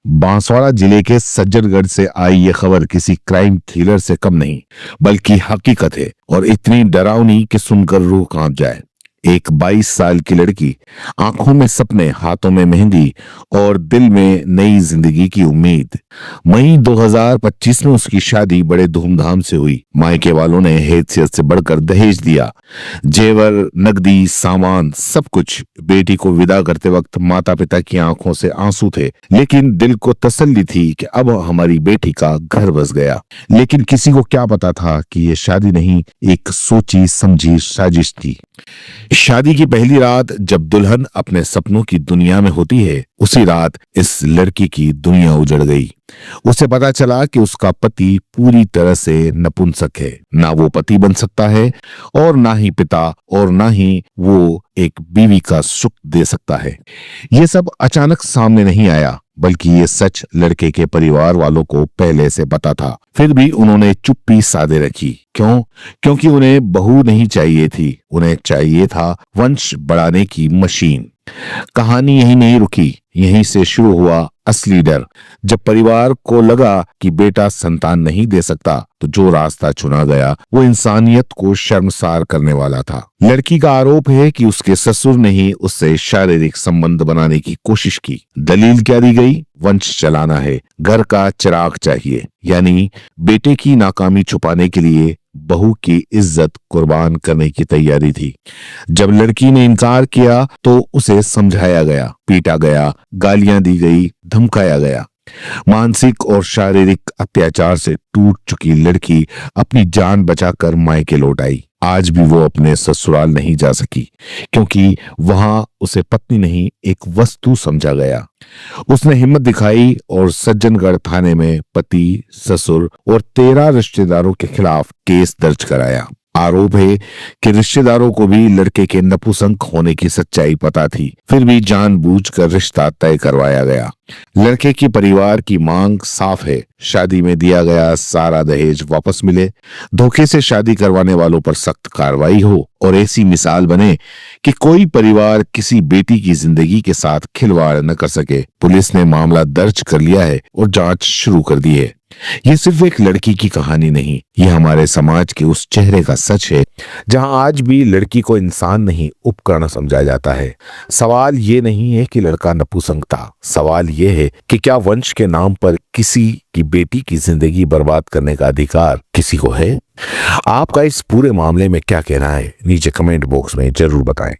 बांसवाड़ा जिले के सज्जनगढ़ से आई ये खबर किसी क्राइम थ्रिलर से कम नहीं बल्कि हकीकत है और इतनी डरावनी कि सुनकर रूह कांप जाए। एक 22 साल की लड़की, आंखों में सपने, हाथों में मेहंदी और दिल में नई जिंदगी की उम्मीद। मई 2025 में उसकी शादी बड़े धूमधाम से हुई। मायके वालों ने हैसियत से बढ़कर दहेज दिया। जेवर, नकदी, सामान, सब कुछ। बेटी को विदा करते वक्त माता पिता की आंखों से आंसू थे, लेकिन दिल को तसल्ली थी कि अब हमारी बेटी का घर बस गया। लेकिन किसी को क्या पता था कि ये शादी नहीं, एक सोची समझी साजिश थी। शादी की पहली रात जब दुल्हन अपने सपनों की दुनिया में होती है, उसी रात इस लड़की की दुनिया उजड़ गई। उसे पता चला कि उसका पति पूरी तरह से नपुंसक है। ना वो पति बन सकता है और ना ही पिता, और ना ही वो एक बीवी का सुख दे सकता है। ये सब अचानक सामने नहीं आया, बल्कि ये सच लड़के के परिवार वालों को पहले से पता था। फिर भी उन्होंने चुप्पी साधे रखी। क्यों? क्योंकि उन्हें बहू नहीं चाहिए थी, उन्हें चाहिए था वंश बढ़ाने की मशीन। कहानी यहीं नहीं रुकी, यहीं से शुरू हुआ असली डर। जब परिवार को लगा कि बेटा संतान नहीं दे सकता, तो जो रास्ता चुना गया वो इंसानियत को शर्मसार करने वाला था। लड़की का आरोप है कि उसके ससुर ने ही उससे शारीरिक संबंध बनाने की कोशिश की। दलील क्या दी गई? वंश चलाना है, घर का चिराग चाहिए। यानी बेटे की नाकामी छुपाने के लिए बहू की इज्जत कुर्बान करने की तैयारी थी। जब लड़की ने इनकार किया तो उसे समझाया गया, पीटा गया, गालियां दी गई, धमकाया गया। मानसिक और शारीरिक अत्याचार से टूट चुकी लड़की अपनी जान बचाकर मायके लौट आई। आज भी वो अपने ससुराल नहीं जा सकी, क्योंकि वहां उसे पत्नी नहीं, एक वस्तु समझा गया। उसने हिम्मत दिखाई और सज्जनगढ़ थाने में पति, ससुर और 13 रिश्तेदारों के खिलाफ केस दर्ज कराया। आरोप है कि रिश्तेदारों को भी लड़के के नपुंसक होने की सच्चाई पता थी, फिर भी जानबूझकर रिश्ता तय करवाया गया। लड़के के परिवार की मांग साफ है, शादी में दिया गया सारा दहेज वापस मिले, धोखे से शादी करवाने वालों पर सख्त कार्रवाई हो और ऐसी मिसाल बने कि कोई परिवार किसी बेटी की जिंदगी के साथ खिलवाड़ न कर सके। पुलिस ने मामला दर्ज कर लिया है और जांच शुरू कर दी है। ये सिर्फ एक लड़की की कहानी नहीं, ये हमारे समाज के उस चेहरे का सच है जहां आज भी लड़की को इंसान नहीं, उपकरण समझा जाता है। सवाल ये नहीं है कि लड़का नपुंसक था, सवाल ये है कि क्या वंश के नाम पर किसी की बेटी की जिंदगी बर्बाद करने का अधिकार किसी को है? आपका इस पूरे मामले में क्या कहना है? नीचे कमेंट बॉक्स में जरूर बताएं।